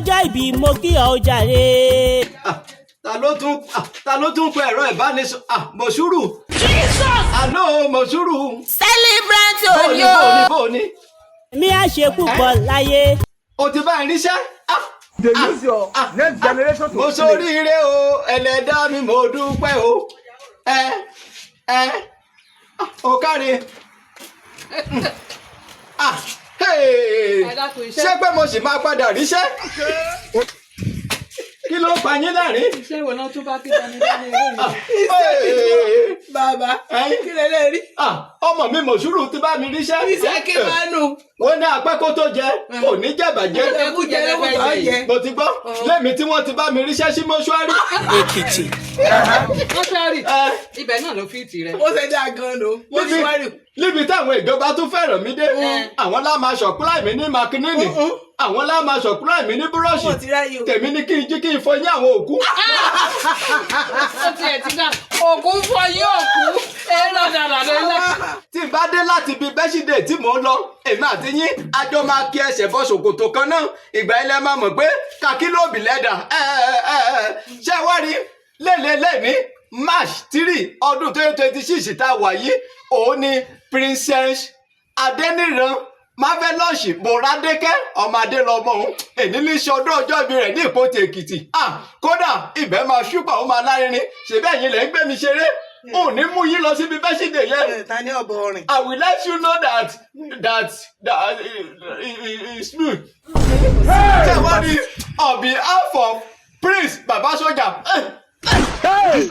ọlọ́jọ́ ìbí mo kí ọ jàre. ta ló tún pe ẹ̀rọ ìbánisọ̀rọ̀ Mọ̀ṣúrù. àló Mọ̀ṣúrù. celebrant òní o. bóni. mi á ṣe púpọ̀ láyé. o ti bá irinṣẹ́. They use your next generation to mo ṣoríire o ẹlẹ́dàá mi mo dúpẹ́ o o káre. ṣé pé mo sì máa padà ríṣẹ́ kí ló pa yín lẹ́rìn. iṣẹ́ ìwọ náà tún bá kí dání dání bàbá kí lè lè rí. ọmọ mi Mọ̀ṣúrù ti bá mi ríṣẹ́. iṣẹ́ kí máa nù. wọ́n ní apẹ́ kó tó jẹ kò ní jẹ̀bàjẹ́. ẹ̀kújẹ lẹ́kọ̀ọ́ jẹ. mo ti gbọ́ lẹ́mi tí wọ́n ti bá mi ríṣẹ́ sí mọ́ṣúárì. Èkìtì. mọ́ṣúárì ibẹ̀ náà ló fìtì rẹ̀. ó ṣe dáa gan-an ló mọ́ṣúárì. níbi táwọn ìjọba tún fẹ́ràn mi dé àwọn lá máa ṣọ̀kúláì mi ní makinini àwọn lá máa ṣọ̀kúláì mi ní búrọ́ọ̀ṣì tèmi ní kí n jí kí n fọyín àwọn òkú. ó tiẹ̀ ti dá òkú fọyín òkú ẹ̀rọ dàdàdà ńlá. tí n bá dé láti ibi bẹ́sídẹ̀ẹ́ tí mò ń lọ èmi àti yín àjọ máa kí ẹsẹ̀ bọ́ ṣòkòtò kan náà ìgbà ilẹ̀ máa mọ̀ pé kàkílòbì lẹ́dà ṣé wá rí lẹ́ni March 3 ọdún 2026 tá a wà yìí òun ni Princess Adéníran Marvelous Mọ̀rádékẹ́ ọmọ Adélọ́mọ òun èní ní ṣe ọdún ọjọ́ ìbí rẹ̀ ní Ìpótì Èkìtì kódà ibẹ̀ máa ṣúpà ó máa lárinrin ṣèbẹ́ ẹ̀yin lẹ́ ń gbé mi ṣeré ò ní mú yín lọ síbi bẹ́sídẹ̀ẹ́ yẹn. ta ni ọ̀bọ orin. I will let you know that it's me. ṣé wọ́n ní on behalf of Prince Baba Soja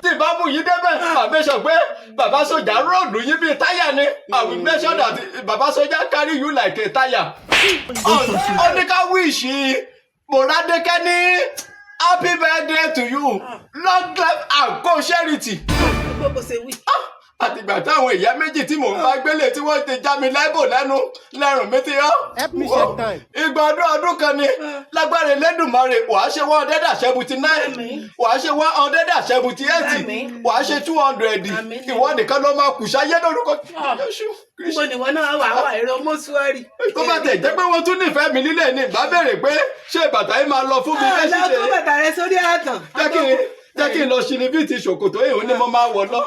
tí bá mú yín débẹ̀ àmì sọ pé Baba Soja ròdù yín bíi táyà ni I will make sure that Baba Soja carry you like a táyà. ó ní ká wíṣì Mọ̀rádékẹ́ ní happy birthday to you long life and prosperity. gbogbo ṣe wí. àtìgbà táwọn ìyá méjì tí mò ń bá gbélé tí wọ́n ti já mi lẹ́bò lẹ́rùn mi ti yọ́. ìgbà ọdún kan ni lágbára Elédùmarè wàá ṣe 179 wàá ṣe 178 wàá ṣe 200 ìwọ nìkan ló máa kù sáyé lórúkọ Jésù. níbo ni wọn náà wà ẹ̀rọ mọ́ṣúárì. tó bá tẹ̀ jẹ́ pé wọ́n tún nífẹ̀ẹ́ mi nílé ní ìbá béèrè pé ṣé bàtà yìí máa lọ fún mi lẹ́sìn lọ tó bàtà rẹ sórí àtàn. jẹ́ kí n lọ ṣe ni bíi ti ṣòkòtò èèyàn ni mo máa wọ̀ lọ.